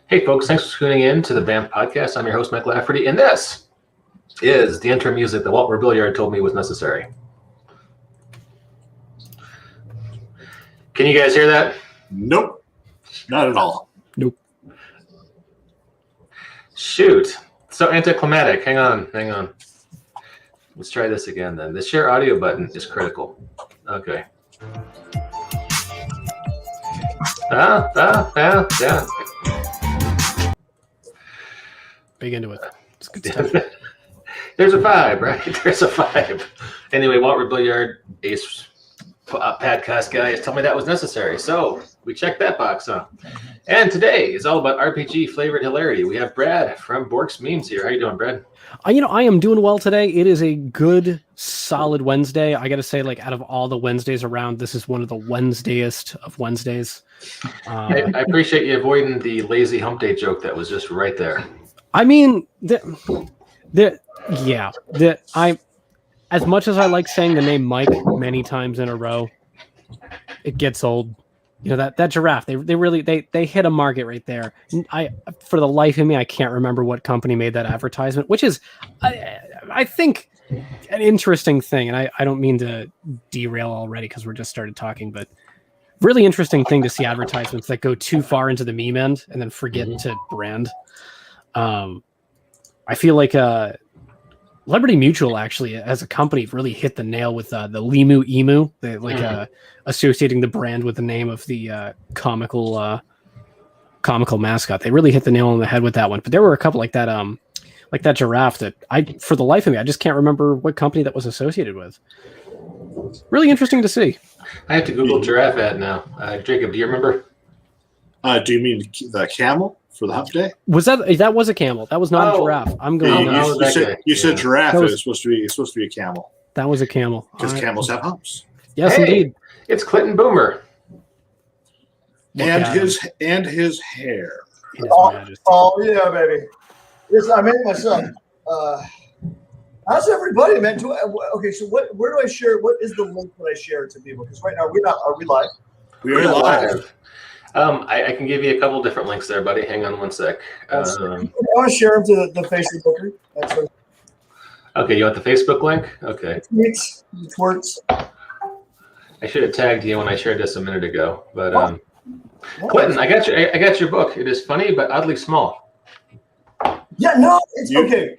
Hey folks, thanks for tuning in to the BAMF podcast. I'm your host, Mike Lafferty, and this is the intro music that Walt Robilliard told me was necessary. Can you guys hear that? Nope, not at all. Nope. Shoot, so anticlimactic. Hang on. Let's try this again then. The share audio button is critical. Okay. Yeah. Big into it. It's good stuff. There's a vibe, right? There's a vibe. Anyway, Walt Robilliard, ace podcast guy, has told me that was necessary. So we checked that box, huh? And today is all about RPG flavored hilarity. We have Brad from BorksMemes here. How you doing, Brad? I am doing well today. It is a good, solid Wednesday. I got to say, out of all the Wednesdays around, this is one of the Wednesdayest of Wednesdays. I appreciate you avoiding the lazy hump day joke that was just right there. I mean, as much as I like saying the name Mike many times in a row, it gets old. You know, that giraffe, they really hit a market right there. For the life of me, I can't remember what company made that advertisement, which is, I think, an interesting thing. And I don't mean to derail already because we're just started talking, but really interesting thing to see advertisements that go too far into the meme end and then forget to brand. I feel like Liberty Mutual actually, as a company, really hit the nail with the Limu Emu, associating the brand with the name of the comical mascot. They really hit the nail on the head with that one. But there were a couple like that giraffe that for the life of me, I just can't remember what company that was associated with. Really interesting to see. I have to Google giraffe ad now. Jacob, do you remember? Do you mean the camel for the hump day? That was a camel? That was not a giraffe. I'm going. You said giraffe. It was supposed to be a camel. That was a camel because camels have humps. Yes, indeed. It's Clinton Boomer. And his hair. Oh yeah, baby. Yes, I made my son. How's everybody, man? Okay, so where do I share? What is the link that I share to people? Because right now are we live? We're live. I can give you a couple different links there, buddy. Hang on one sec. I want to share them to the Facebook. Okay, you want the Facebook link? Okay. It works. I should have tagged you when I shared this a minute ago, but Clinton, I got your book. It is funny but oddly small. Yeah, no, it's okay.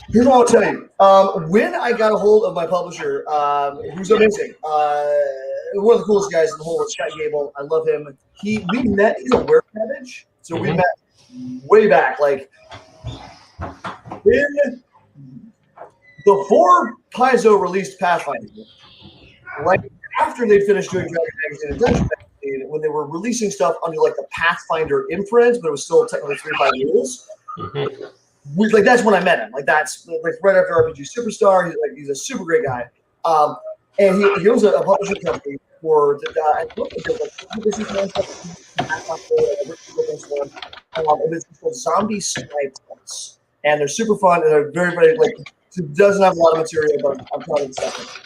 Here's what I'll tell you. When I got a hold of my publisher, who's amazing, one of the coolest guys in the whole world, Scott Gable. I love him. We met. He's a were cabbage, so we met way back, in before Paizo released Pathfinder. After they'd finished doing Dragon Magazine and Dungeon Magazine, when they were releasing stuff under the Pathfinder imprint, but it was still technically 3-5 rules. That's when I met him. That's right after RPG Superstar. He's a super great guy. And he owns a publishing company for it's called Zombie Snipes. And they're super fun and they're very, very it doesn't have a lot of material, but I'm proud of the stuff.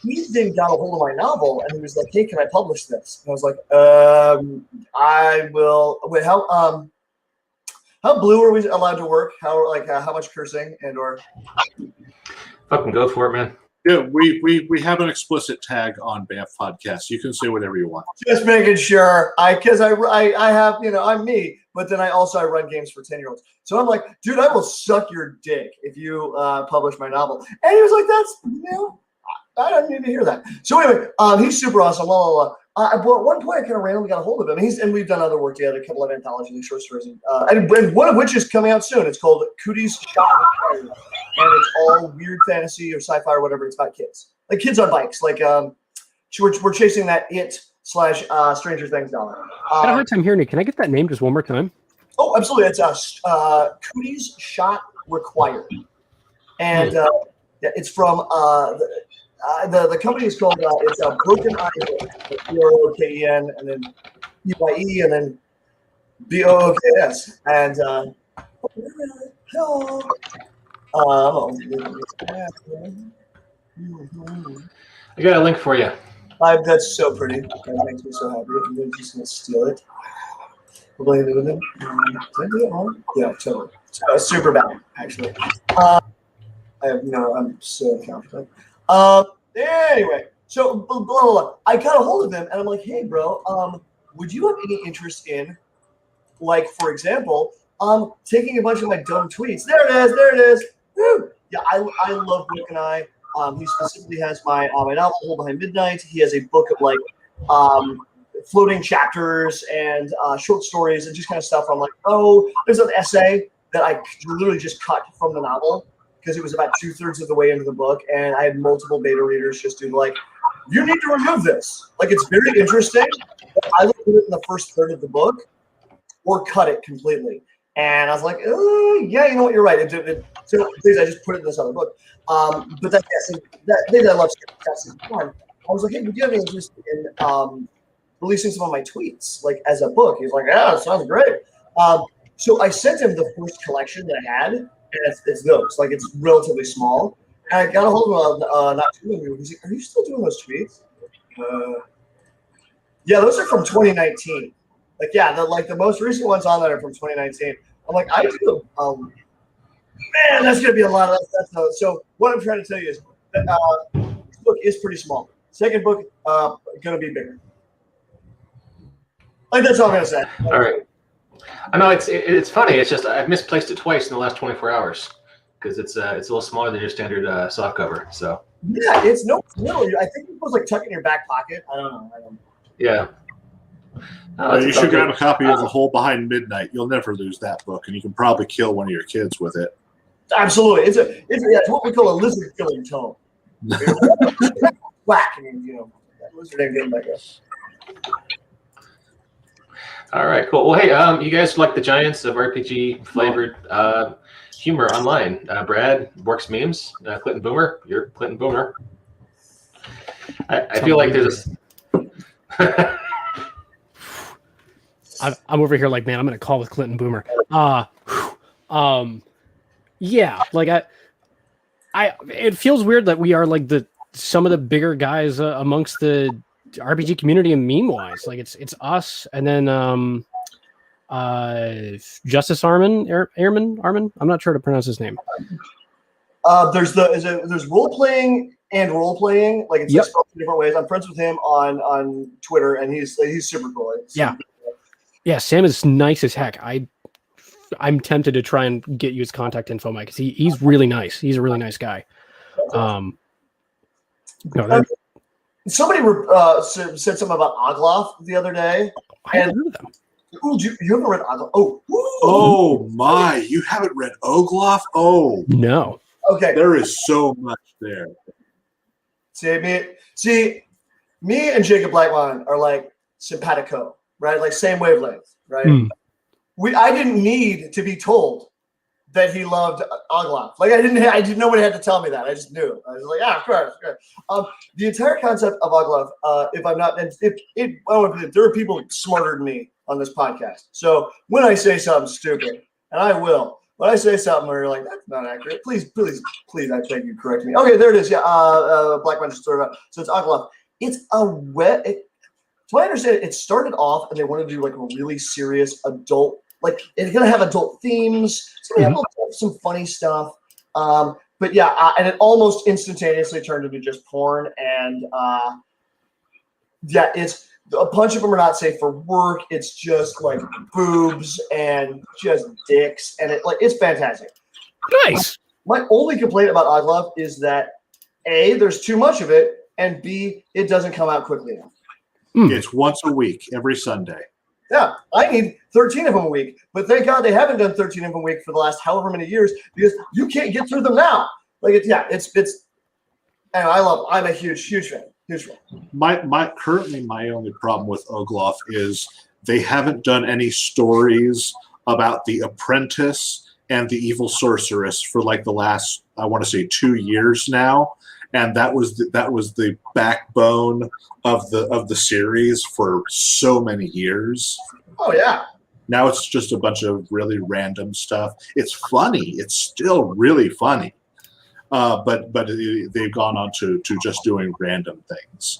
He then got a hold of my novel and he was like, "Hey, can I publish this?" And I was like, I will. Wait, how blue are we allowed to work? How much cursing and or? Fucking go for it, man. Yeah, we have an explicit tag on BAMF podcast. You can say whatever you want. Just making sure. Because I have, I'm me, but then I run games for 10-year-olds. So I'm like, dude, I will suck your dick if you publish my novel. And he was like, I don't need to hear that. So anyway, he's super awesome. But at one point, I kind of randomly got a hold of him. And we've done other work together, a couple of anthologies, short stories, and one of which is coming out soon. It's called Cooties Shot with Fire, and it's all weird fantasy or sci-fi or whatever. It's about kids, kids on bikes. We're chasing that Stranger Things doll. I had a hard time hearing it. Can I get that name just one more time? Oh, absolutely. It's Cooties Shot Required, and it's from the company is called it's Broken Eye, BROKEN, and then EYE, and then BOOKS, and I got a link for you. That's so pretty. That makes me so happy. I'm just gonna steal it. What am I doing? Did I do it wrong? Yeah, totally. Super bad, actually. I'm so confident. Anyway, so blah, blah, blah. I got a hold of him and I'm like, hey, bro, would you have any interest in, like, for example, taking a bunch of my dumb tweets? There it is. Woo! Yeah, I love Book and I. He specifically has my novel, Hold Behind Midnight. He has a book of like floating chapters and short stories and just kind of stuff. I'm like, oh, there's an essay that I literally just cut from the novel because it was about 2/3 of the way into the book, and I had multiple beta readers just do like, you need to remove this. Like, it's very interesting. But I would put it in the first third of the book or cut it completely. And I was like, yeah, you know what, you're right. So please, I just put it in this other book. But that thing I love, that's fun. I was like, hey, would you have any interest in releasing some of my tweets, like as a book? He's like, yeah, that sounds great. So I sent him the first collection that I had, and it's those. Like, it's relatively small. And I got a hold of him not too long ago. He's like, are you still doing those tweets? Yeah, those are from 2019. Like, yeah, the most recent ones on there are from 2019. I'm like, I do. Man, that's gonna be a lot of that. So what I'm trying to tell you is that this book is pretty small. Second book, gonna be bigger. Like, that's all I'm gonna say. All right. I know it's funny. It's just I've misplaced it twice in the last 24 hours because it's a little smaller than your standard soft cover. So yeah, it's no little. I think it was like tucked in your back pocket. I don't know. Yeah. You should grab a copy of The Hole Behind Midnight. You'll never lose that book, and you can probably kill one of your kids with it. Absolutely, it's what we call a lizard killing tone. Whack, and that lizard ain't getting back up. All right, cool. Well, hey, you guys like the giants of RPG flavored humor online? Brad, BorksMemes, Clinton Boomer. You're Clinton Boomer. I feel like there's a I'm over here like, man, I'm gonna call with Clinton Boomer. Yeah, like it feels weird that we are like some of the bigger guys amongst the RPG community and meme wise. Like it's us and then Justice Armin. I'm not sure how to pronounce his name. There's role playing and role playing. Like, it's spelled in different ways. I'm friends with him on Twitter, and he's super cool. Yeah, Sam is nice as heck. I'm tempted to try and get you his contact info, Mike, because he's really nice. He's a really nice guy. Somebody said something about Ogloff the other day. I haven't heard of them. Ooh, you haven't read Ogloff? Oh my! You haven't read Ogloff? Oh no. Okay. There is so much there. See, me and Jacob Blackmon are like simpatico, right? Like, same wavelength, right? I didn't need to be told that he loved Ogloff. Like, nobody had to tell me that. I just knew. I was like, of course. The entire concept of Ogloff, there are people smarter than me on this podcast. So when I say something stupid, and I will, when I say something where you're like, that's not accurate, please, I beg you, correct me. Okay, there it is. Yeah, Blackmon just threw it up. So it's Ogloff. It's so I understand it started off and they wanted to do like a really serious adult, like, it's gonna have adult themes. It's gonna have some funny stuff. But yeah, and it almost instantaneously turned into just porn. And it's a bunch of them are not safe for work. It's just like boobs and just dicks, and it's fantastic. Nice. My only complaint about Ogloff is that A, there's too much of it, and B, it doesn't come out quickly enough. It's once a week, every Sunday. Yeah, I need 13 of them a week, but thank God they haven't done 13 of them a week for the last however many years, because you can't get through them now. Like, and I love them. I'm a huge fan. Currently my only problem with Ogloff is they haven't done any stories about the apprentice and the evil sorceress for like the last, I want to say, 2 years now, and that was the backbone of the series for so many years. Oh yeah. Now it's just a bunch of really random stuff. It's funny. It's still really funny. But they've gone on to just doing random things.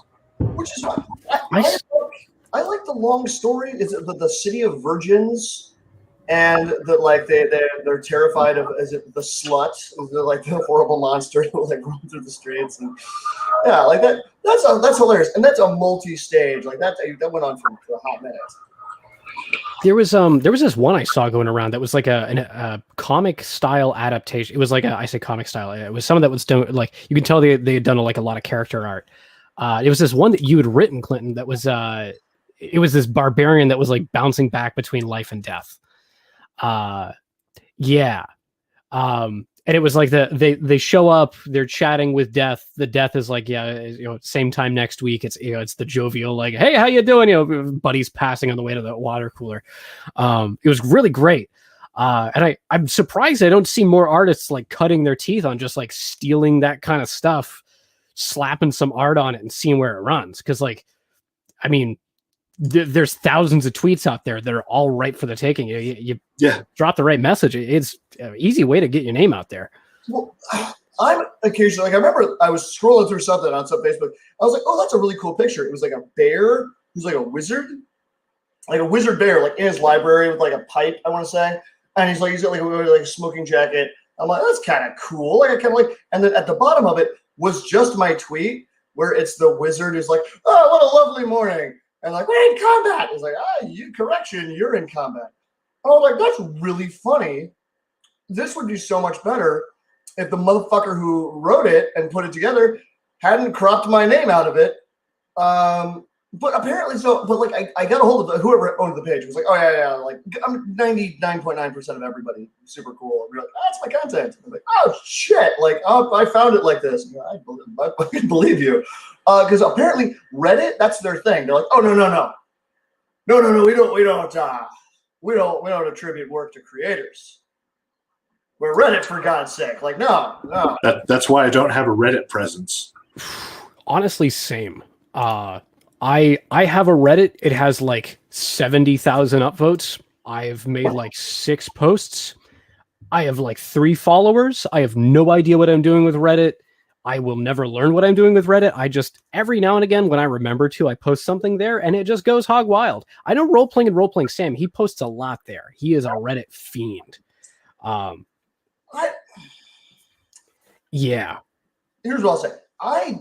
which is fine. I like the long story. Is it the city of virgins, and that like they're terrified of, is it the slut? Is it like the horrible monster that will like roam through the streets? And yeah, like that's hilarious, and that's a multi-stage. Like that went on for a hot minute. There was this one I saw going around that was like a comic style adaptation. It was like I say comic style. It was someone that was done, like you can tell they had done like a lot of character art. It was this one that you had written, Clinton, that was it was this barbarian that was like bouncing back between life and death. Yeah. And it was like they show up, they're chatting with death. The death is like, yeah, same time next week. It's it's the jovial, like, hey, how you doing? Buddies passing on the way to the water cooler. It was really great. And I'm surprised I don't see more artists like cutting their teeth on just like stealing that kind of stuff, slapping some art on it and seeing where it runs. Cause like, I mean, there's thousands of tweets out there that are all right for the taking. You drop the right message. It's an easy way to get your name out there. Well, I'm occasionally, like, I remember I was scrolling through something on some Facebook. I was like, oh, that's a really cool picture. It was like a bear who's like a wizard bear, like in his library with like a pipe, I want to say. And he's got like a smoking jacket. I'm like, that's kind of cool. Like, I kind of like, and then at the bottom of it was just my tweet where it's the wizard who's like, oh, what a lovely morning. And like, we're in combat. It's like, you're in combat. I was like, that's really funny. This would be so much better if the motherfucker who wrote it and put it together hadn't cropped my name out of it. But apparently, I got a hold of whoever owned the page. Was like, oh yeah, like I'm 99.9% of everybody super cool. And we're like, that's my content. I'm like, oh shit, like I found it like this. I believe you, because apparently Reddit, that's their thing. They're like, oh no, we don't attribute work to creators. We're Reddit, for God's sake. Like, no. That's why I don't have a Reddit presence. Honestly, same. I have a Reddit. It has like 70,000 upvotes. I've made like 6 posts. I have like 3 followers. I have no idea what I'm doing with Reddit. I will never learn what I'm doing with Reddit. I just, every now and again, when I remember to, I post something there and it just goes hog wild. I know Role-Playing Sam, he posts a lot there. He is a Reddit fiend. Yeah. Here's what I'll say. I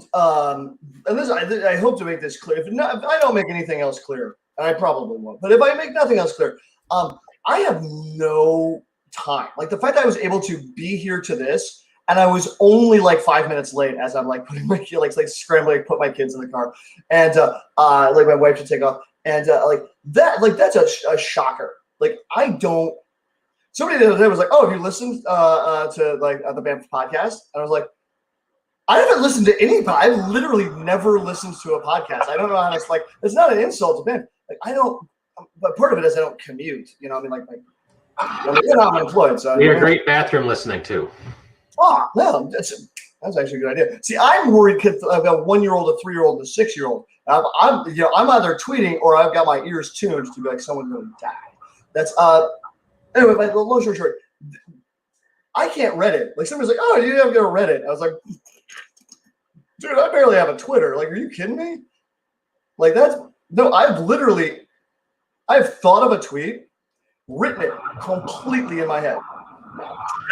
hope to make this clear. If I don't make anything else clear, and I probably won't, but if I make nothing else clear, I have no time. Like the fact that I was able to be here to this, and I was only like 5 minutes late as I'm like putting my kid, like scrambling to put my kids in the car, and like my wife should take off, and that's a shocker. Like I don't. Somebody the other day was like, "Oh, have you listened to like the BAMF podcast?" And I was like, I haven't listened to any. I've literally never listened to a podcast. I don't know how to. Like, it's not an insult to BAMF. Like, I don't. But part of it is I don't commute. You know, I mean, like I'm unemployed. So you're a great bathroom listening to. Oh no, that's actually a good idea. See, I'm worried because I've got a 1-year-old, a 3-year-old, and a 6-year-old. I'm either tweeting or I've got my ears tuned to be like someone's going to die. That's anyway. My long story short, I can't Reddit. Like somebody's like, "Oh, you have to go to Reddit." I was like, dude, I barely have a Twitter. Like, are you kidding me? Like I've thought of a tweet, written it completely in my head.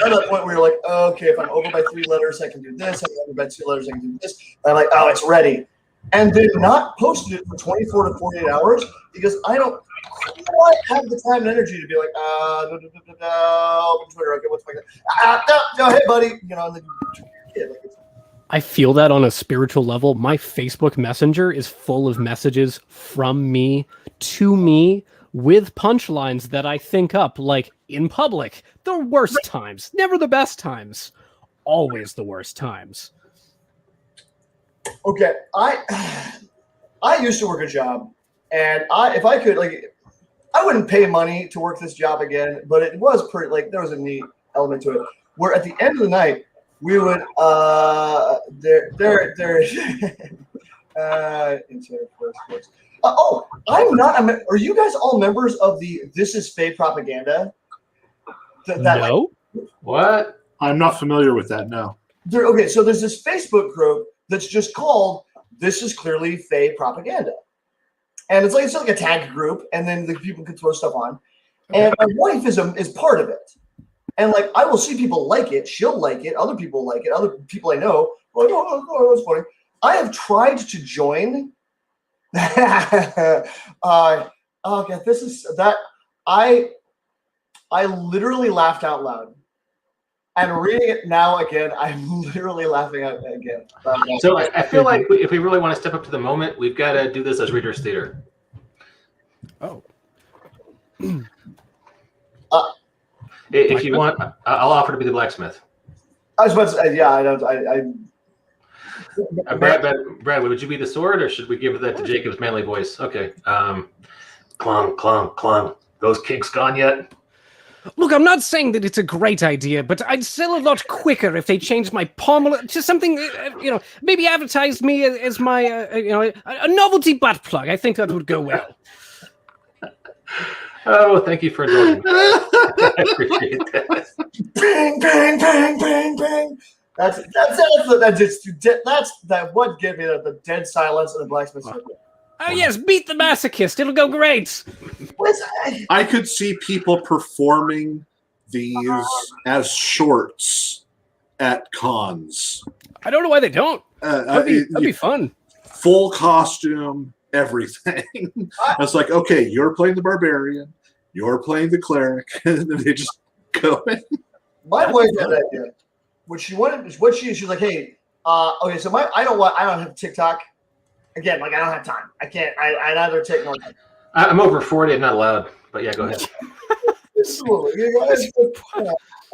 At that point where you're like, okay, if I'm over by 3 letters, I can do this. If I'm over by 2 letters, I can do this. And I'm like, oh, it's ready. And then not posted it for 24 to 48 hours because I don't quite have the time and energy to be like, open Twitter. Okay, what's my hey, buddy. You know, and then I feel that on a spiritual level. My Facebook Messenger is full of messages from me to me with punchlines that I think up, like in public. The worst times, never the best times, always the worst times. Okay, I used to work a job, and if I could, like, I wouldn't pay money to work this job again, but it was pretty, like, there was a neat element to it, where at the end of the night, we would I'm not. Are you guys all members of the This Is Fake propaganda? No. What? I'm not familiar with that. No. Okay, so there's this Facebook group that's just called this is clearly fake propaganda. And it's like a tag group, and then the people can throw stuff on. And my wife is part of it. And like I will see people like it, she'll like it, other people like it, other people I know, like, oh, that's funny. I have tried to join. Okay, this is that I literally laughed out loud. And reading it now again, I'm literally laughing out again. So I feel like if we really want to step up to the moment, we've got to do this as Reader's Theater. Oh. If you want, I'll offer to be the blacksmith. I was about to say, yeah, I don't. Brad, would you be the sword, or should we give that to Jacob's manly voice? Okay. Clunk, clunk, clunk. Those kinks gone yet? Look, I'm not saying that it's a great idea, but I'd sell a lot quicker if they changed my pommel to something, maybe advertised me as my, a novelty butt plug. I think that would go well. Oh, thank you for indulging. I appreciate that. Bang, bang, bang, bang, bang. That's what gave me the dead silence of the blacksmith circle. Oh yes, beat the masochist. It'll go great. I could see people performing these as shorts at cons. I don't know why they don't. That'd be fun. Full costume, everything. It's like, okay, you're playing the barbarian, you're playing the cleric, and then they just go in. My wife had that idea. She's like, hey, okay, so I don't have TikTok. Again, like I don't have time. I can't. I'd rather take more time. I'm over 40. I'm not allowed. But yeah, go ahead.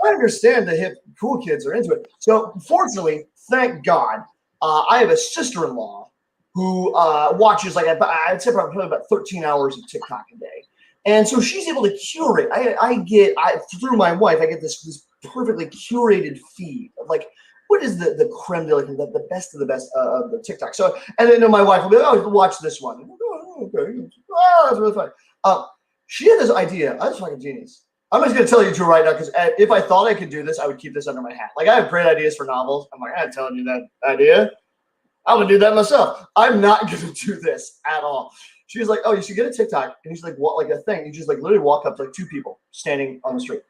I understand the hip, cool kids are into it. So, fortunately, thank God, I have a sister-in-law who watches I'd say probably about 13 hours of TikTok a day, and so she's able to curate. Through my wife, I get this perfectly curated feed of like. What is the creme de la creme, the best of the best of the TikTok? So, and then my wife will be like, oh, watch this one. Oh, okay. Oh, that's really fun. She had this idea. I was fucking genius. I'm just going to tell you two right now, because if I thought I could do this, I would keep this under my hat. Like, I have great ideas for novels. I'm like, I'm not telling you that idea. I'm going to do that myself. I'm not going to do this at all. She's like, oh, you should get a TikTok. And he's like, what, like a thing? You just like literally walk up to like two people standing on the street.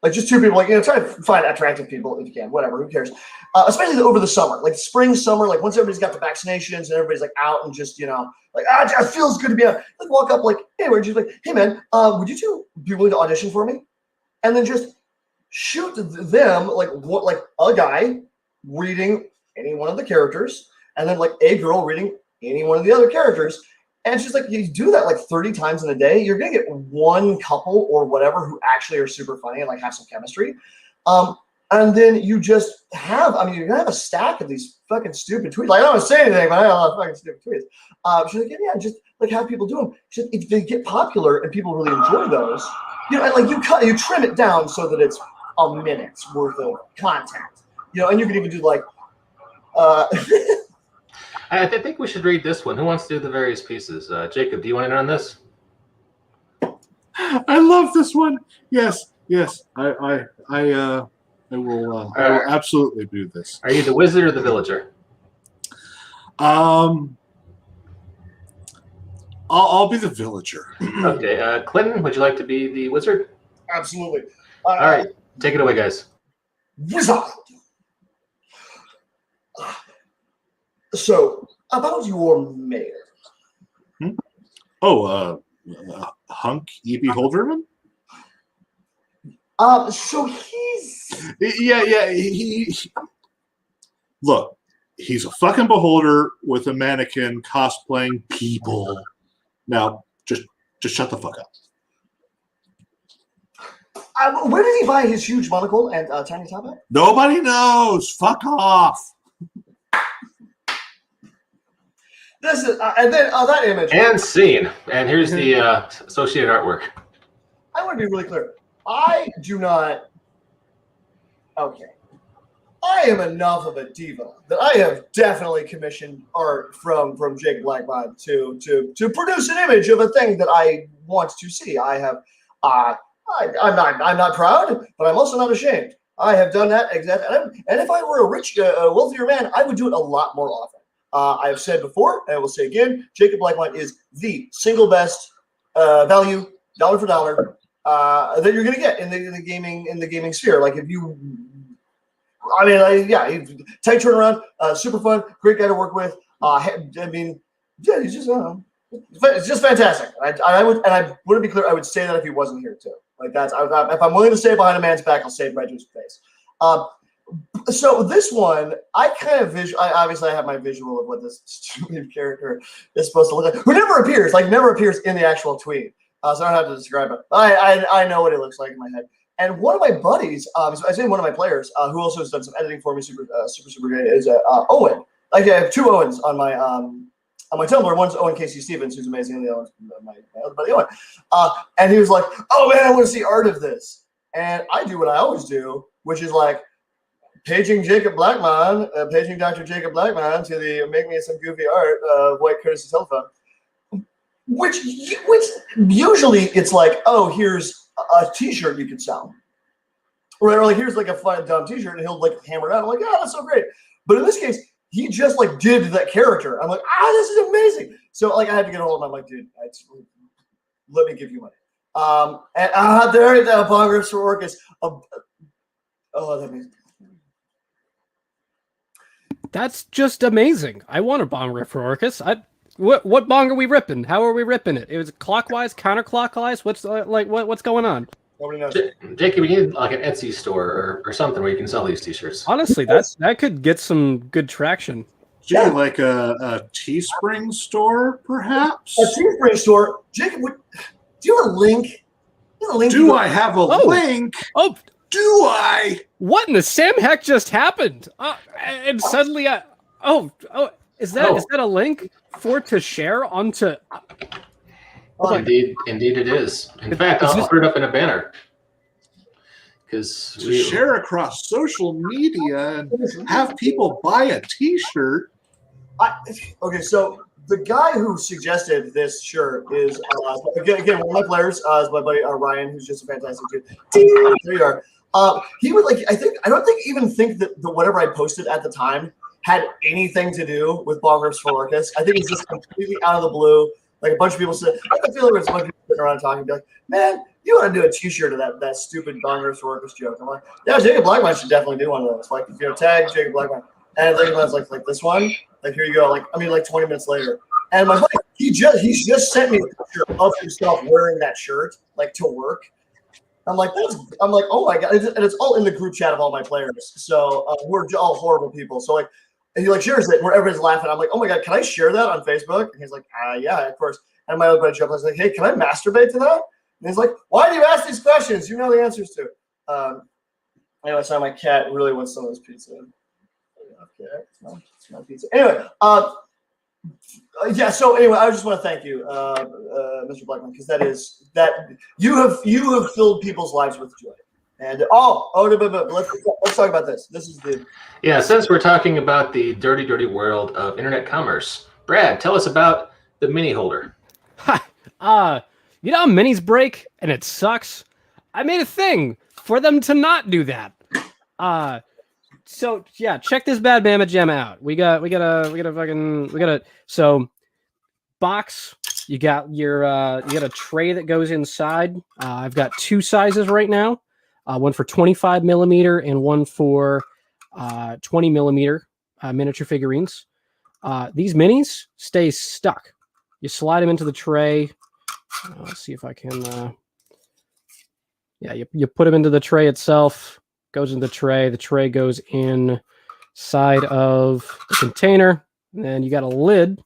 Like just two people, like, try to find attractive people if you can, whatever, who cares? Especially over the summer, like spring, summer, like once everybody's got the vaccinations and everybody's like out and just, like, it feels good to be out. Like walk up like, hey, where'd you like, hey man, would you two be willing to audition for me? And then just shoot them like a guy reading any one of the characters and then like a girl reading any one of the other characters. And she's like, you do that like 30 times in a day, you're going to get one couple or whatever who actually are super funny and like have some chemistry. And then you just have, you're going to have a stack of these fucking stupid tweets. Like, I don't want to say anything, but I have a lot of fucking stupid tweets. She's like, yeah, just like have people do them. She's like, if they get popular and people really enjoy those, and like you trim it down so that it's a minute's worth of content, and you can even do like, I think we should read this one. Who wants to do the various pieces? Jacob, do you want in on this? I love this one. Yes. I will absolutely do this. Are you the wizard or the villager? I'll be the villager. Okay, Clinton, would you like to be the wizard? Absolutely. All right, take it away, guys. Wizard. So, about your mayor. Hunk E.B. Holderman? So he's... Yeah, look, he's a fucking beholder with a mannequin cosplaying people. Now, just shut the fuck up. Where did he buy his huge monocle and tiny top hat? Nobody knows. Fuck off. This is, and then that image. And scene. And here's the associated artwork. I want to be really clear. I do not. Okay. I am enough of a diva that I have definitely commissioned art from Jake Blackbot to produce an image of a thing that I want to see. I have. I'm not proud, but I'm also not ashamed. I have done that exactly. And if I were a rich, wealthier man, I would do it a lot more often. I have said before, and I will say again, Jacob Blackmon is the single best value, dollar for dollar, that you're going to get in the gaming sphere. Like if you, tight turnaround, super fun, great guy to work with. He's just, it's just fantastic. I wouldn't be clear. I would say that if he wasn't here too. Like that's, if I'm willing to say it behind a man's back, I'll say it right to his face. So this one, I obviously have my visual of what this stupid character is supposed to look like, who never appears in the actual tweet. So I don't have to describe it. I know what it looks like in my head. And one of my buddies, I say one of my players, who also has done some editing for me, super great, is Owen. Like I have 2 Owens on my Tumblr. One's Owen Casey Stevens, who's amazing, and the other one's my other buddy Owen. And he was like, "Oh man, I want to see art of this." And I do what I always do, which is like paging Jacob Blackmon, paging Dr. Jacob Blackmon to make me some goofy art of White Courtesy Telephone. Which usually it's like, oh, here's a T-shirt you could sell, right? Or like here's like a fun dumb T-shirt, and he'll like hammer it out. I'm like, that's so great. But in this case, he just like did that character. I'm like, this is amazing. So like I had to get a hold of him. I'm like, dude, let me give you money. And there it is, Bongriffs for Orcus. That means. That's just amazing. I want a bong rip for Orcus. What bong are we ripping? How are we ripping it? It was clockwise, counterclockwise. What's going on? Nobody knows. Jacob, we need like an Etsy store or something where you can sell these T-shirts. Honestly, that could get some good traction. Yeah, like a Teespring store, perhaps. A Teespring store. Jacob, do you have a link? Do I have a link? Oh, do I? What in the Sam heck just happened? And suddenly, is that a link for to share onto? Indeed it is. In fact, I'll put it up in a banner. Because to share across social media and have people buy a T-shirt. Okay, so the guy who suggested this shirt is again one of my players, is my buddy Ryan, who's just a fantastic dude. There you are. He would like. I don't even think that the whatever I posted at the time had anything to do with Bongriffs for Orcus. I think it's just completely out of the blue. Like a bunch of people said, I feel like there's a bunch of people sitting around talking, be like, "Man, you want to do a T-shirt of that stupid Bongriffs for Orcus joke?" I'm like, "Yeah, Jacob Blackmon should definitely do one of those. Like, tag Jacob Blackmon." And Blackmon's like this one. Like, here you go. Like 20 minutes later, and my buddy, he just sent me a picture of himself wearing that shirt, like to work. I'm like, oh my god, and it's all in the group chat of all my players. So we're all horrible people. So like. And he like shares it where everybody's laughing. I'm like, oh my god, can I share that on Facebook? And he's like, yeah, of course. And my other buddy Jeff was like, hey, can I masturbate to that? And he's like, why do you ask these questions? You know the answers to. Anyway, so my cat really wants some of this pizza. Okay, it's not pizza. Anyway, So anyway, I just want to thank you, Mr. Blackmon, because that you have filled people's lives with joy. And let's talk about this. This is since we're talking about the dirty world of internet commerce, Brad, tell us about the Mini-Holder. You know how minis break and it sucks? I made a thing for them to not do that. So yeah, check this bad Bama gem out. We got so box. You got a tray that goes inside. I've got 2 sizes right now. One for 25 millimeter and one for 20 millimeter miniature figurines. These minis stay stuck. You slide them into the tray. Let's see if I can. You put them into the tray itself. Goes in the tray. The tray goes inside of the container. And then you got a lid.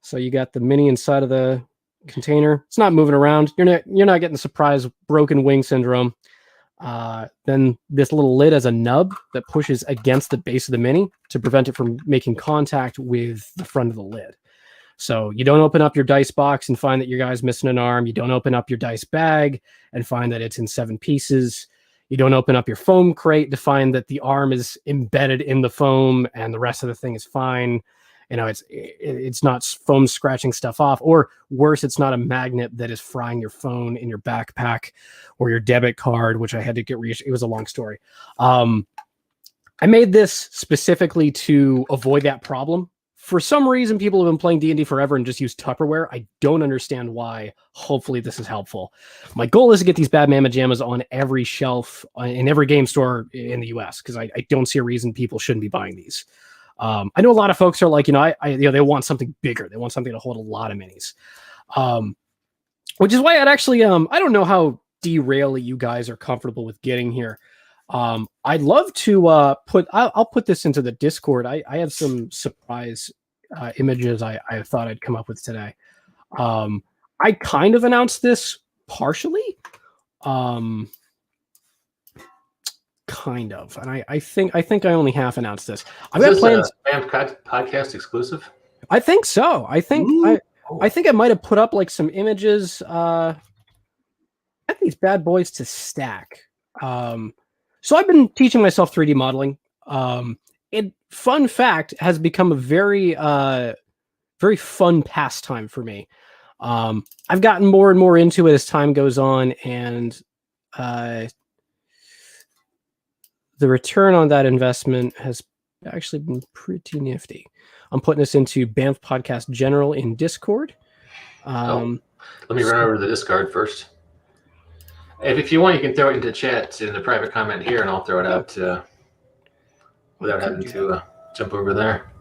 So you got the mini inside of the container. It's not moving around. You're not getting surprise broken wing syndrome. Then this little lid has a nub that pushes against the base of the mini to prevent it from making contact with the front of the lid. So you don't open up your dice box and find that your guy's missing an arm. You don't open up your dice bag and find that it's in 7 pieces. You don't open up your foam crate to find that the arm is embedded in the foam and the rest of the thing is fine. You know, it's not foam scratching stuff off, or worse, it's not a magnet that is frying your phone in your backpack or your debit card, which I had to get reissued. It was a long story. I made this specifically to avoid that problem For some reason, people have been playing D&D forever and just use Tupperware. I don't understand why. Hopefully, this is helpful. My goal is to get these Bad Mama Jammas on every shelf in every game store in the U.S. because I don't see a reason people shouldn't be buying these. I know a lot of folks are like, they want something bigger. They want something to hold a lot of minis. Which is why I'd actually, I don't know how deraily you guys are comfortable with getting here. I'd love to I'll put this into the Discord. I have some surprise images I thought I'd come up with today. I kind of announced this partially. Kind of, and I think I only half announced this. I've got plans. BAMF podcast exclusive. I think so. I think I might have put up like some images. At these bad boys to stack. So I've been teaching myself 3D modeling. Fun fact, has become a very very fun pastime for me. I've gotten more and more into it as time goes on, and the return on that investment has actually been pretty nifty. I'm putting this into BAMF Podcast General in Discord. Let me run over to the Discord first. If you want, you can throw it into chat in the private comment here, and I'll throw it out without having to jump over there.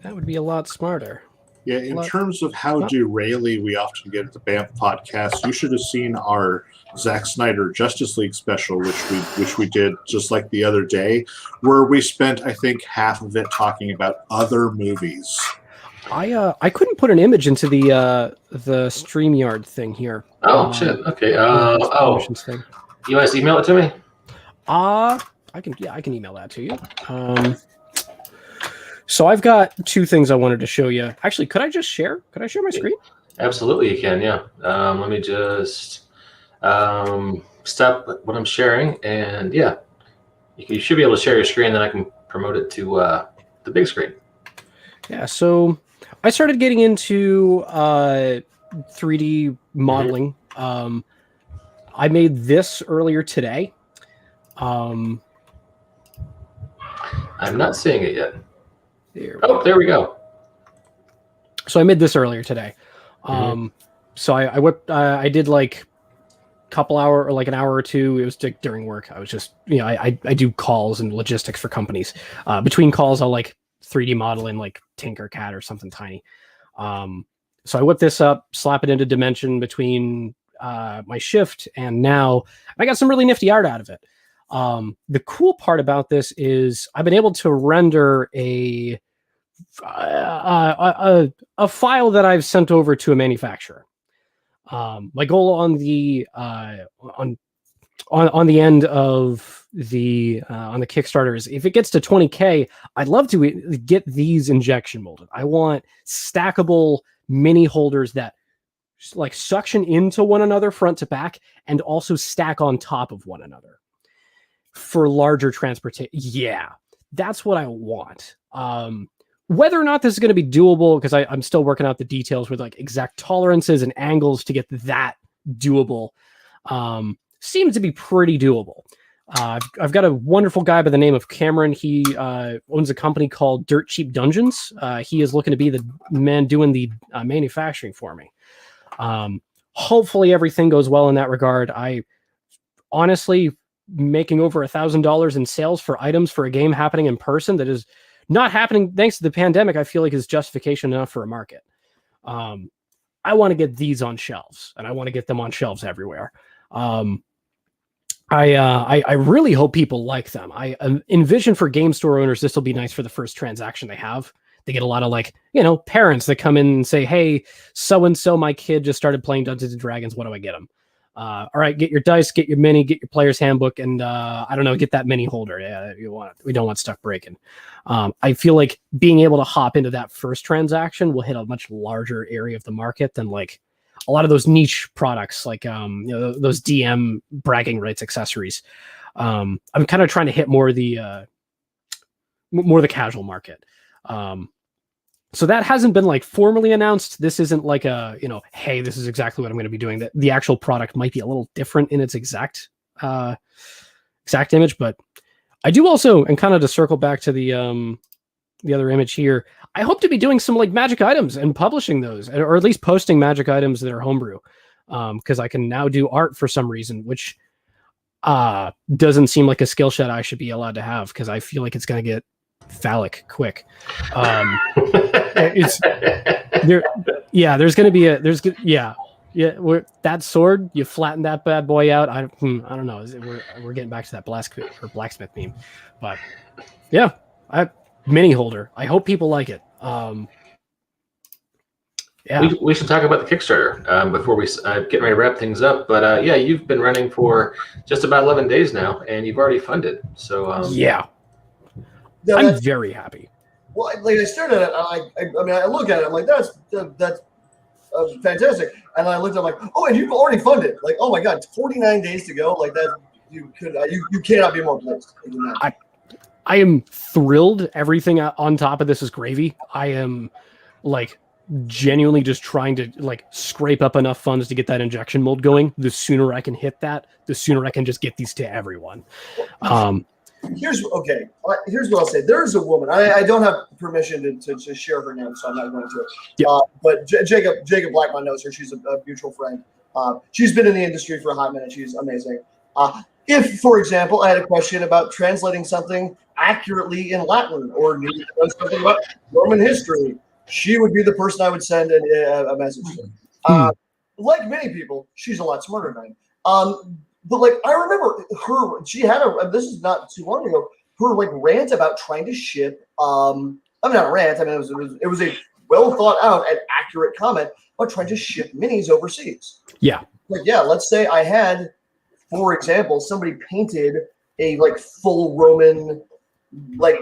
That would be a lot smarter. Yeah, in terms of how deraily we often get at the BAMF podcast, you should have seen our Zack Snyder Justice League special, which we did just like the other day, where we spent, I think, half of it talking about other movies. I couldn't put an image into the StreamYard thing here. Oh shit! Okay. Thing. You guys email it to me? I can email that to you. So I've got two things I wanted to show you. Actually, could I just share? Could I share my screen? Absolutely, you can. Yeah. Let me just stop what I'm sharing, and yeah, you should be able to share your screen. Then I can promote it to the big screen. Yeah. So I started getting into 3D modeling. Mm-hmm. I made this earlier today. I'm not seeing it yet. There we go. So I made this earlier today. So I did like a couple hour or like an hour or two. It was during work. I was just, I do calls and logistics for companies. Between calls, I'll like 3D model in like Tinkercad or something tiny. So I whip this up, slap it into Dimension between my shift and now. I got some really nifty art out of it. The cool part about this is I've been able to render a file that I've sent over to a manufacturer. My goal on the on the end of the on the Kickstarter is if it gets to 20K, I'd love to get these injection molded. I want stackable mini holders that like suction into one another front to back and also stack on top of one another for larger transportation. Yeah, that's what I want. Whether or not this is going to be doable, because I'm still working out the details with like exact tolerances and angles to get that doable, seems to be pretty doable. I've got a wonderful guy by the name of Cameron. He owns a company called Dirt Cheap Dungeons. He is looking to be the man doing the manufacturing for me. Hopefully everything goes well in that regard. I honestly making over $1,000 in sales for items for a game happening in person that is not happening thanks to the pandemic, I feel like is justification enough for a market. I want to get these on shelves, and I want to get them on shelves everywhere. I really hope people like them. I envision for game store owners, this will be nice for the first transaction they have. They get a lot of like, parents that come in and say, hey, so-and-so, my kid just started playing Dungeons and Dragons. What do I get them? All right, get your dice, get your mini, get your player's handbook, and I don't know, get that mini holder. Yeah, we don't want stuff breaking. I feel like being able to hop into that first transaction will hit a much larger area of the market than like a lot of those niche products, like those DM bragging rights accessories. I'm kind of trying to hit more the casual market. So that hasn't been like formally announced. This isn't like a, hey, this is exactly what I'm going to be doing. That the actual product might be a little different in its exact image, but I do also, and kind of to circle back to the other image here, I hope to be doing some like magic items and publishing those, or at least posting magic items that are homebrew, because I can now do art for some reason, which doesn't seem like a skill set I should be allowed to have because I feel like it's gonna get phallic quick. It's there. Yeah, there's gonna be where that sword, you flatten that bad boy out. I don't know. We're getting back to that blacksmith meme, but yeah, Mini-Holder. I hope people like it. Yeah, we should talk about the Kickstarter before we get ready to wrap things up. But yeah, you've been running for just about 11 days now, and you've already funded. So yeah, Yeah, I'm very happy. Well, like I stared at it, and I look at it, I'm like, that's fantastic. And I looked, I'm like, oh, and you've already funded. Like, oh my God, 49 days to go. Like that, you cannot be more pleased than that. I am thrilled. Everything on top of this is gravy. I am like genuinely just trying to like scrape up enough funds to get that injection mold going. The sooner I can hit that, the sooner I can just get these to everyone. Here's what I'll say. There's a woman. I don't have permission to share her name, so I'm not going to. Yeah. But Jacob Blackmon knows her. She's a mutual friend. She's been in the industry for a hot minute. She's amazing. If, for example, I had a question about translating something accurately in Latin or knew something about Roman history, she would be the person I would send a message to. Like many people, she's a lot smarter than I am. But like I remember her, she had this is not too long ago, her like rant about trying to ship. I mean, not a rant. I mean, it was a well thought out and accurate comment about trying to ship minis overseas. Yeah. Like, yeah, let's say I had, for example, somebody painted a like full Roman, like,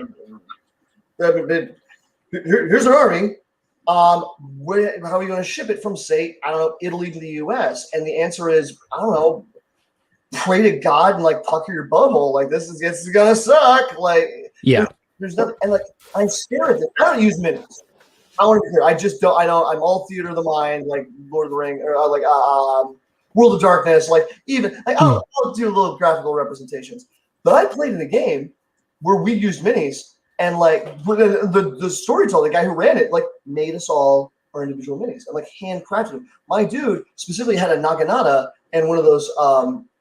here's an army. How are you going to ship it from, say, I don't know, Italy to the U.S.? And the answer is, I don't know, pray to God and like pucker your butthole. Like this is gonna suck. Like there's nothing. And like I stare at it. I don't use minis. I want to be clear. I just don't. I know I'm all theater of the mind, like Lord of the Ring, or like World of Darkness. Like even like I'll do little graphical representations. But I played in a game where we used minis, and like the storyteller, the guy who ran it, like made us all our individual minis and like handcrafted them. My dude specifically had a naginata and one of those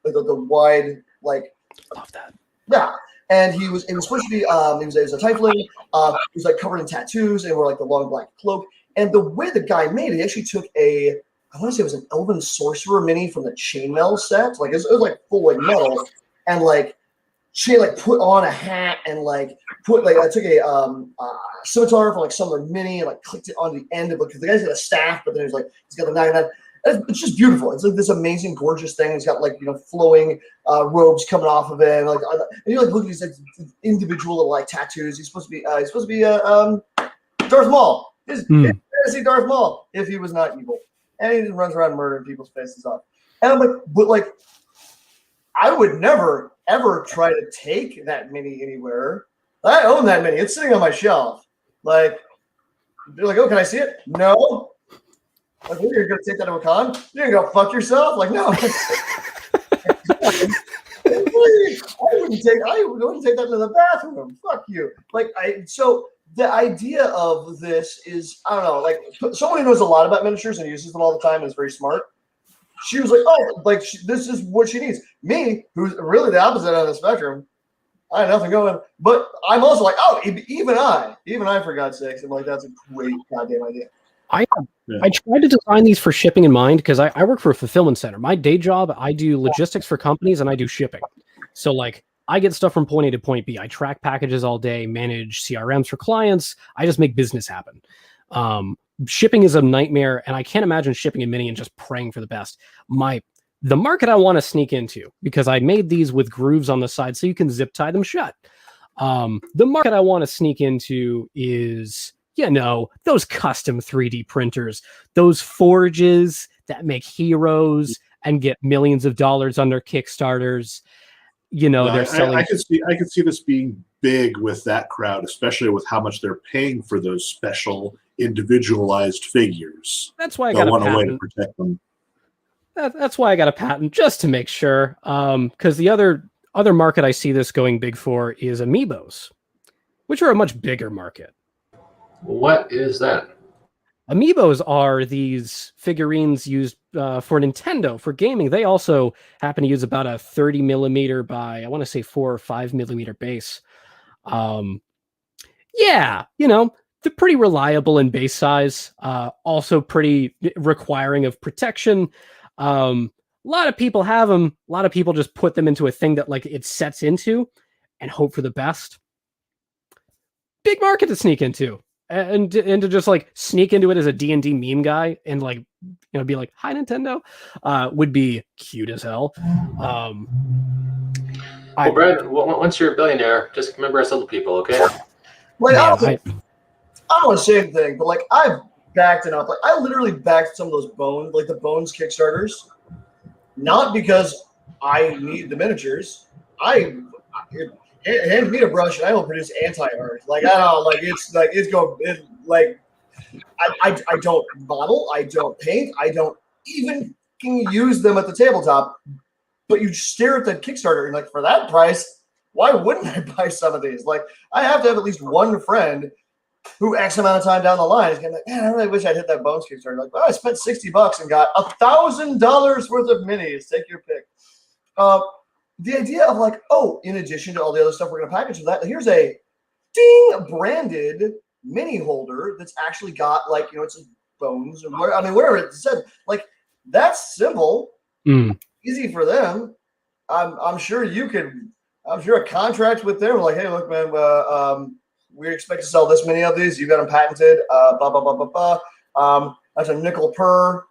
the wide, like, love that. Yeah, and it was supposed to be he was a tiefling. He was like covered in tattoos and wore like the long black cloak. And the way the guy made it, he actually took I want to say it was an Elven Sorcerer mini from the Chainmail set. Like it was like full like metal, and like she like put on a hat and like put like I took a scimitar from like Summer Mini and like clicked it on the end of it because the guy's got a staff, but then he's got the knife. It's just beautiful. It's like this amazing, gorgeous thing. It's got like flowing robes coming off of it, and like and you like look at these like individual little like tattoos. He's supposed to be Darth Maul. His fantasy Darth Maul if he was not evil, and he just runs around murdering people's faces off. And I'm like, but like, I would never ever try to take that mini anywhere. I own that mini. It's sitting on my shelf. Like, they're like, oh, can I see it? No. Like, what, you're gonna take that to a con? You're gonna go fuck yourself? Like, no. I wouldn't take that to the bathroom. Fuck you. Like, so the idea of this is, I don't know, like someone who knows a lot about miniatures and uses them all the time and is very smart. She was like, oh, like this is what she needs. Me, who's really the opposite end of the spectrum, I had nothing going. But I'm also like, oh, even I, for God's sakes, I'm like, that's a great goddamn idea. I tried to design these for shipping in mind because I work for a fulfillment center. My day job, I do logistics for companies and I do shipping. So like I get stuff from point A to point B. I track packages all day, manage CRMs for clients. I just make business happen. Shipping is a nightmare, and I can't imagine shipping a mini and just praying for the best. The market I want to sneak into, because I made these with grooves on the side so you can zip tie them shut. The market I want to sneak into is, those custom 3D printers, those forges that make heroes and get millions of dollars on their Kickstarters. They're selling. I could see this being big with that crowd, especially with how much they're paying for those special individualized figures. That's why I got a patent. Way to protect them. That's why I got a patent, just to make sure. Because the other market I see this going big for is amiibos, which are a much bigger market. What is that? Amiibos are these figurines used for Nintendo for gaming. They also happen to use about a 30 millimeter by, I want to say 4 or 5 millimeter base. Yeah, they're pretty reliable in base size. Also pretty requiring of protection. A lot of people have them. A lot of people just put them into a thing that like it sets into and hope for the best. Big market to sneak into. And to just like sneak into it as a D&D meme guy and like be like, hi Nintendo, would be cute as hell. Well, Brad, once you're a billionaire, just remember us little people, okay? Like, man, I don't want to say anything, but like I've backed it up. Like I literally backed some of those Bones, like the Bones Kickstarters, not because I need the miniatures. Hand me a brush and I will produce anti-art. Like I don't like I don't model, I don't paint, I don't even use them at the tabletop. But you stare at the Kickstarter and like for that price, why wouldn't I buy some of these? Like I have to have at least one friend who X amount of time down the line is gonna be like, man, I really wish I'd hit that Bones Kickstarter. Like, well, I spent $60 and got $1,000 worth of minis. Take your pick. The idea of like, oh, in addition to all the other stuff we're going to package with that, here's a branded mini holder that's actually got like, it's Bones and whatever it said. Like that's simple, easy for them. I'm sure a contract with them like, hey, look, man, we expect to sell this many of these. You got them patented. Blah blah blah blah blah. That's a nickel per.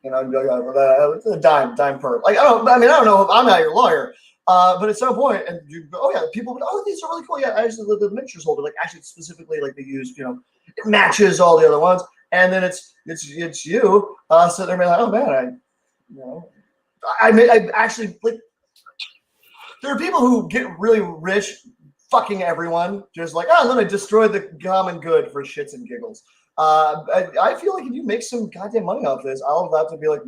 It's a dime per. Like I don't know. I'm not your lawyer, but at some point, and you go, oh yeah, people. Oh, these are really cool. Yeah, actually, the miniatures holder, like actually specifically, like they use, it matches all the other ones, and then it's you sitting there being like, oh man, I actually like. There are people who get really rich, fucking everyone, just like, I'm gonna destroy the common good for shits and giggles. I feel like if you make some goddamn money off this, I'll have to be like,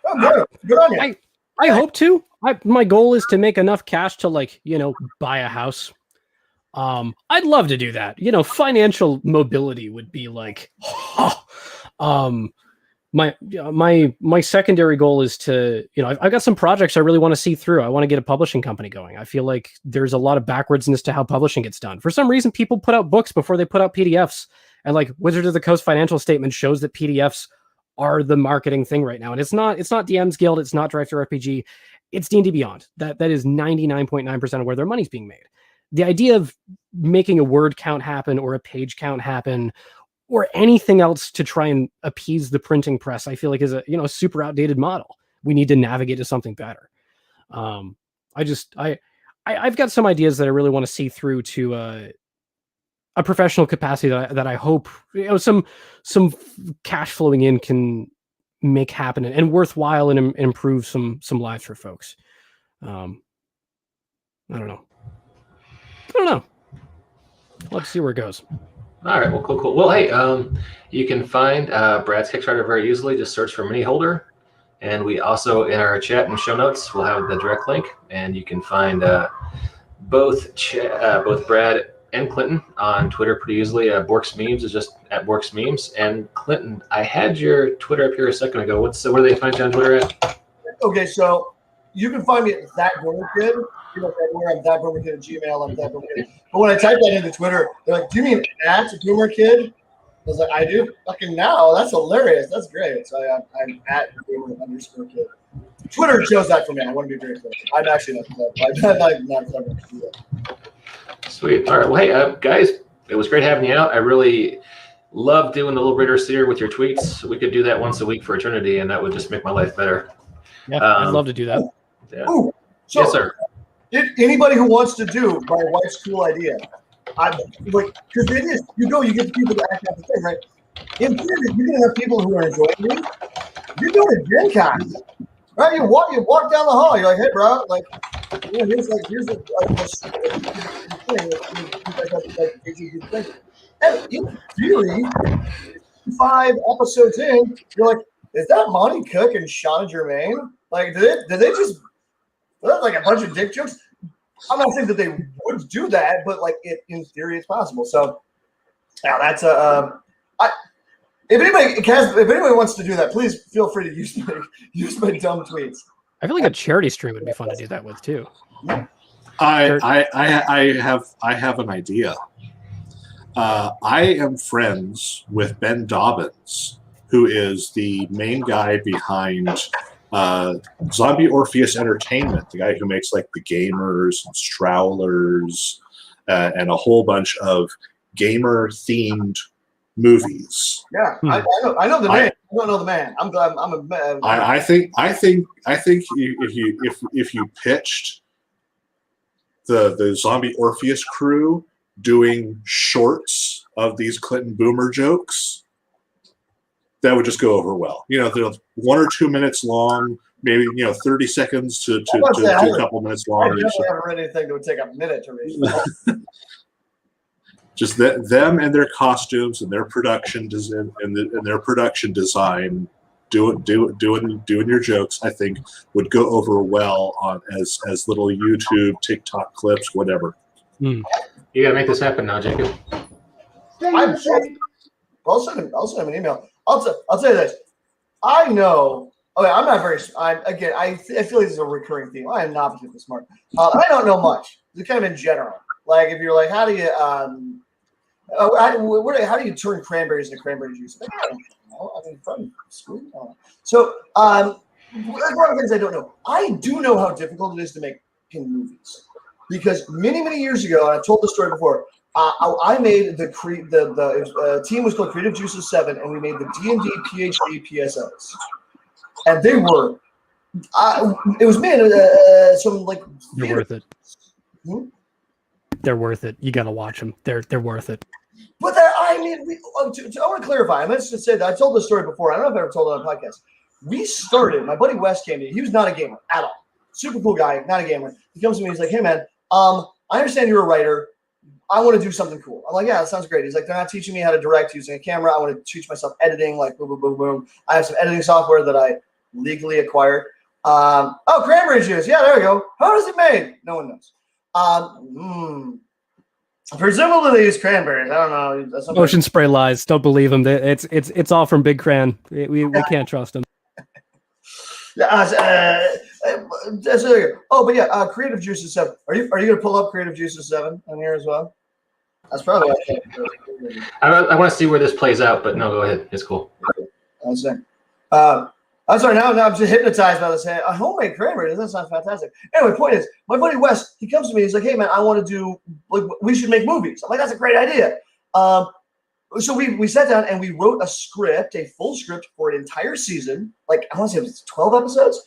oh, good on you. I hope to. My goal is to make enough cash to like, buy a house. I'd love to do that. Financial mobility would be like, my secondary goal is to, I've got some projects I really want to see through. I want to get a publishing company going. I feel like there's a lot of backwardsness to how publishing gets done. For some reason, people put out books before they put out PDFs. And like Wizard of the Coast financial statement shows that PDFs are the marketing thing right now. And it's not DM's Guild. It's not Director RPG. It's D&D Beyond. That is 99.9% of where their money's being made. The idea of making a word count happen or a page count happen or anything else to try and appease the printing press, I feel like is a super outdated model. We need to navigate to something better. I've got some ideas that I really want to see through to a professional capacity that I hope some cash flowing in can make happen and worthwhile and improve some lives for folks. I don't know. Let's see where it goes. All right, well, cool. Well, hey, you can find Brad's Kickstarter very easily. Just search for Mini-Holder. And we also, in our chat and show notes, we'll have the direct link. And you can find both Brad and Clinton on Twitter pretty easily. BorksMemes is just at BorksMemes. And Clinton, I had your Twitter up here a second ago. Where do they find you on Twitter at? Okay, so you can find me at That Boomer Kid. Everywhere. I'm That Boomer Kid at Gmail. I'm That Boomer Kid. But when I type that into Twitter, they're like, "Do you mean at Boomer Kid?" I was like, "I do." Fucking now, that's hilarious. That's great. So I'm at Boomer_Kid. Twitter shows that for me. I want to be very clear. I'm actually not clever to do that. Sweet. All right. Well, hey, guys, it was great having you out. I really love doing the little Ritter Seer with your tweets. We could do that once a week for eternity, and that would just make my life better. Yeah, I'd love to do that. Yeah. Ooh, so yes, sir. If anybody who wants to do my wife's cool idea, I'm like, because it is, you get the people to act out the thing, right? In theory, you get enough people who are enjoying me, you're doing a Gen Con, right? You walk down the hall, you're like, hey, bro, like, here's a thing. And in theory, 5 episodes in, you're like, is that Monty Cook and Shauna Germain? Like, did they just like a bunch of dick jokes? I'm not saying that they would do that, but like in theory, it's possible. So Yeah, that's a. If anybody wants to do that, please feel free to use my dumb tweets. I feel like a charity stream would be fun to do that with too. I have an idea. I am friends with Ben Dobbins, who is the main guy behind Zombie Orpheus Entertainment, the guy who makes like the Gamers and Strowlers and a whole bunch of gamer-themed movies. Yeah, I know the name. I don't know the man. I'm glad. I think if you pitched the Zombie Orpheus crew doing shorts of these Clinton Boomer jokes, that would just go over well. You know, they're 1 or 2 minutes long, maybe 30 seconds to a couple minutes long. I definitely haven't read anything that would take a minute to read. Just them and their costumes and their production design doing your jokes, I think would go over well on as little YouTube, TikTok clips, whatever. You gotta make this happen now, Jacob. I'll send him an email. I'll tell you this. I know. Okay, I'm not very. I feel like this is a recurring theme. I am not particularly smart. I don't know much. It's kind of in general. Like if you're like, how do you how do you turn cranberries into cranberry juice? Like, I don't know. I mean, from school. So, one of the things I don't know. I do know how difficult it is to make pin movies because many years ago, and I've told this story before. I made the team was called Creative Juices 7, and we made the D&D PhD PSOs, and they were. It was made some like. They're worth it. They're worth it. You gotta watch them. They're worth it. But I want to clarify. I meant to say that I told this story before. I don't know if I've ever told it on a podcast. We started. My buddy Wes came to me. He was not a gamer at all. Super cool guy, not a gamer. He comes to me. He's like, "Hey man, I understand you're a writer. I want to do something cool." I'm like, "Yeah, that sounds great." He's like, "They're not teaching me how to direct using a camera. I want to teach myself editing, like boom, boom, boom, boom. I have some editing software that I legally acquired. Oh, cranberry juice. Yeah, there we go. How is it made? No one knows. Presumably they use cranberries. I don't know. Ocean spray lies. Don't believe them. It's all from Big Cran. We can't trust them. But yeah, Creative Juices 7. Are you going to pull up Creative Juices 7 on here as well? That's probably. I want to see where this plays out, but no, go ahead. It's cool. I'm sorry. Now I'm just hypnotized by this. A homemade cranberry. That sounds fantastic. Anyway, point is, my buddy Wes, he comes to me. He's like, "Hey man, I want to do. Like, we should make movies." I'm like, "That's a great idea." So we sat down and we wrote a script, a full script for an entire season. Like I want to say it was 12 episodes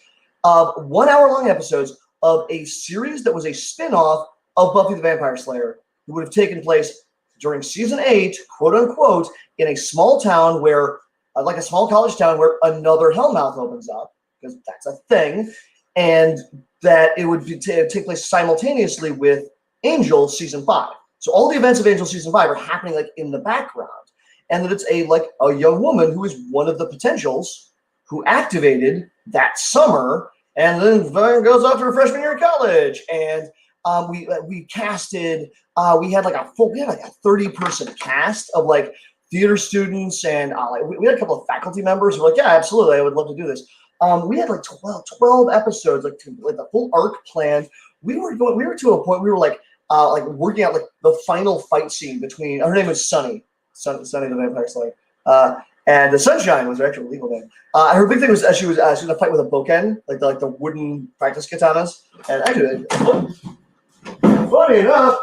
of 1 hour long episodes of a series that was a spin-off of Buffy the Vampire Slayer. It would have taken place during season 8, quote unquote, in a small town where, like a small college town where another Hellmouth opens up, because that's a thing, and that it would take place simultaneously with Angel season 5. So all the events of Angel season 5 are happening like in the background, and that it's a young woman who is one of the potentials who activated that summer, and then goes off to her freshman year of college. And we casted. We had like a 30-person cast of like theater students, and we had a couple of faculty members who were like, "Yeah, absolutely, I would love to do this." We had like 12 episodes, like the full arc planned. We were to a point we were like working out like the final fight scene between. Her name was Sunny the Vampire Slayer, and the Sunshine was her actual legal name. Her big thing was she was gonna fight with a bokken, like the wooden practice katanas. And actually, funny enough.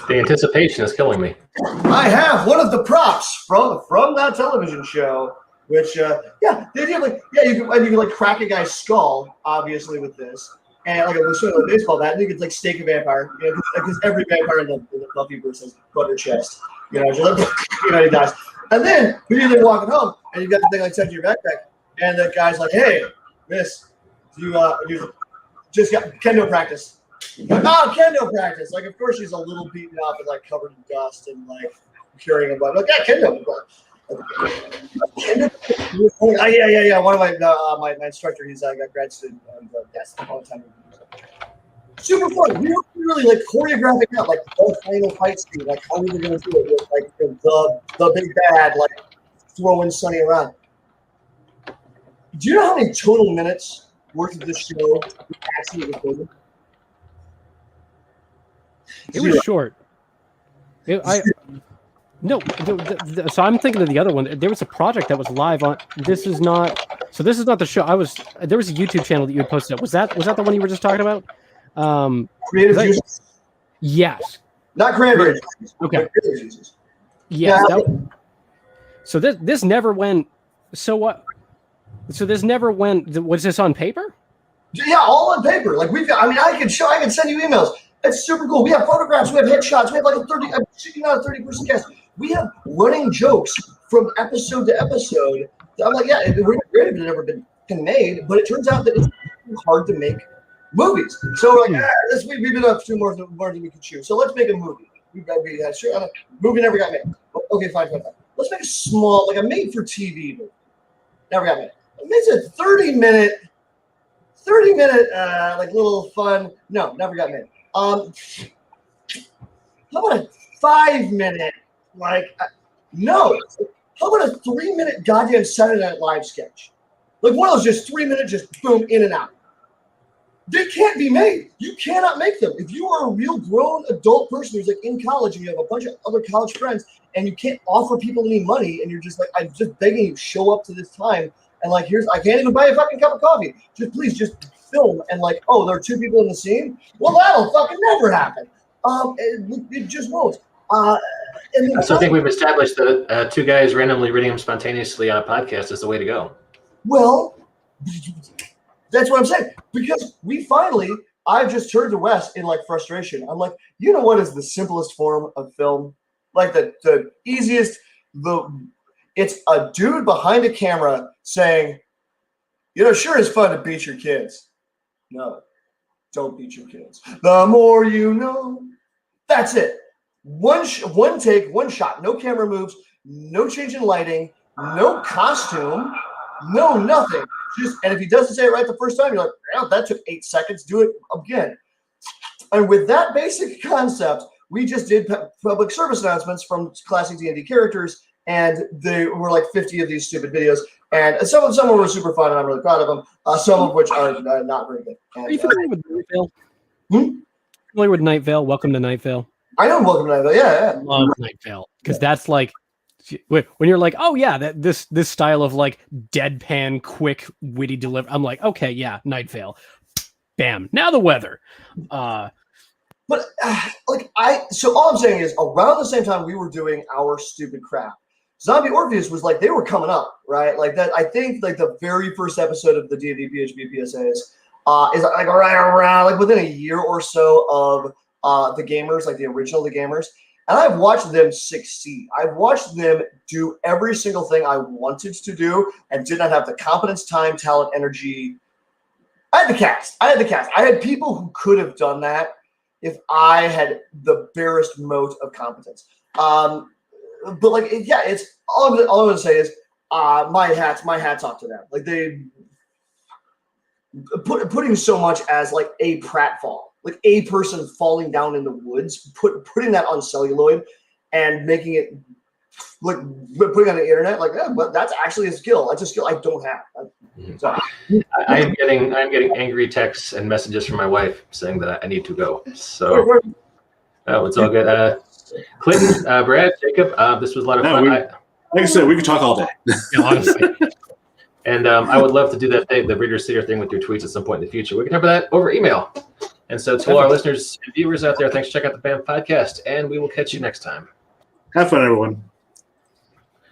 The anticipation is killing me. I have one of the props from that television show, which the idea you can like crack a guy's skull, obviously, with this, and like a sort of a baseball bat, and you could like stake a vampire, because every vampire in the Buffyverse has butter chest, he dies, and then you're walking home, and you got the thing like tucked in your backpack, and the guy's like, "Hey, miss, you just got kendo practice." Oh, kendo practice. Like, of course, she's a little beaten up and like covered in dust and like carrying a butt. Like, yeah, kendo. Yeah. One of my instructor, he's got grad student. Yes, all the time. super fun. We were really like choreographing out like the final fight scene, like how we were gonna do it with like the big bad like throwing Sonny around. Do you know how many total minutes worth of this show we actually recorded? It was short. No, so I'm thinking of the other one. There was a project that was live on. This is not the show. There was a YouTube channel that you had posted up. Was that the one you were just talking about? Creative juices? Yes. Not cranberry juices. Okay. Creative juices. Yes. Yeah. So this never went. So what? So this never went. Was this on paper? Yeah, all on paper. Like I can send you emails. It's super cool. We have photographs, we have headshots, we have like I'm shooting out a 30-person cast. We have running jokes from episode to episode. I'm like, yeah, it would be great if it had never been made, but it turns out that it's hard to make movies. So we're like, we've been up to more than we can chew. So let's make a movie. Movie never got made. Okay, fine. Let's make a small, like a made-for-TV movie. Never got made. It's a 30-minute, like little fun. No, never got made. How about a 5-minute, no. How about a 3-minute goddamn Saturday Night Live sketch? Like one of those just 3-minute, just boom, in and out. They can't be made. You cannot make them. If you are a real grown adult person who's like in college and you have a bunch of other college friends and you can't offer people any money and you're just like, I'm just begging you, show up to this time and like, I can't even buy a fucking cup of coffee. Please film and like, oh, there are 2 people in the scene. Well, that'll fucking never happen. It just won't. So I think we've established that 2 guys randomly reading them spontaneously on a podcast is the way to go. Well, that's what I'm saying. Because I've just turned to Wes in like frustration. I'm like, you know what is the simplest form of film? Like the easiest, it's a dude behind a camera saying, sure is fun to beat your kids. No, don't beat your kids. The more you know. That's it. One take, one shot. No camera moves. No change in lighting. No costume. No nothing. And if he doesn't say it right the first time, you're like, well, that took 8 seconds. Do it again. And with that basic concept, we just did public service announcements from classic D&D characters, and there were like 50 of these stupid videos. And some of them were super fun, and I'm really proud of them. Some of which are not very good. And, are you familiar with Night Vale? Familiar with Night Vale? Welcome to Night Vale. I know Welcome to Night Vale. Yeah. I love Night Vale because that's like when you're like, oh yeah, this style of like deadpan, quick, witty delivery. I'm like, okay, yeah, Night Vale. Bam. Now the weather. So all I'm saying is around the same time we were doing our stupid crap, Zombie Orpheus was like, they were coming up, right? Like that, I think like the very first episode of the D&D PHP PSAs is like around like within a year or so of the gamers, like the original The Gamers. And I've watched them succeed. I've watched them do every single thing I wanted to do and did not have the competence, time, talent, energy. I had the cast. I had people who could have done that if I had the barest mote of competence. But like, yeah, it's all I'm going to say is my hats off to them. Like they putting so much as like a pratfall, like a person falling down in the woods, putting that on celluloid and making it like putting it on the internet. Like, yeah, but that's actually a skill. That's a skill I don't have. So I'm getting angry texts and messages from my wife saying that I need to go. So it's all good. Clinton, Brad, Jacob, this was a lot of fun. Like I said, we could talk all day. Yeah, honestly. And I would love to do that thing, the Reader Sitter thing with your tweets at some point in the future. We can talk about that over email. And so to all our listeners and viewers out there, thanks for checking out the BAMF podcast, and we will catch you next time. Have fun, everyone.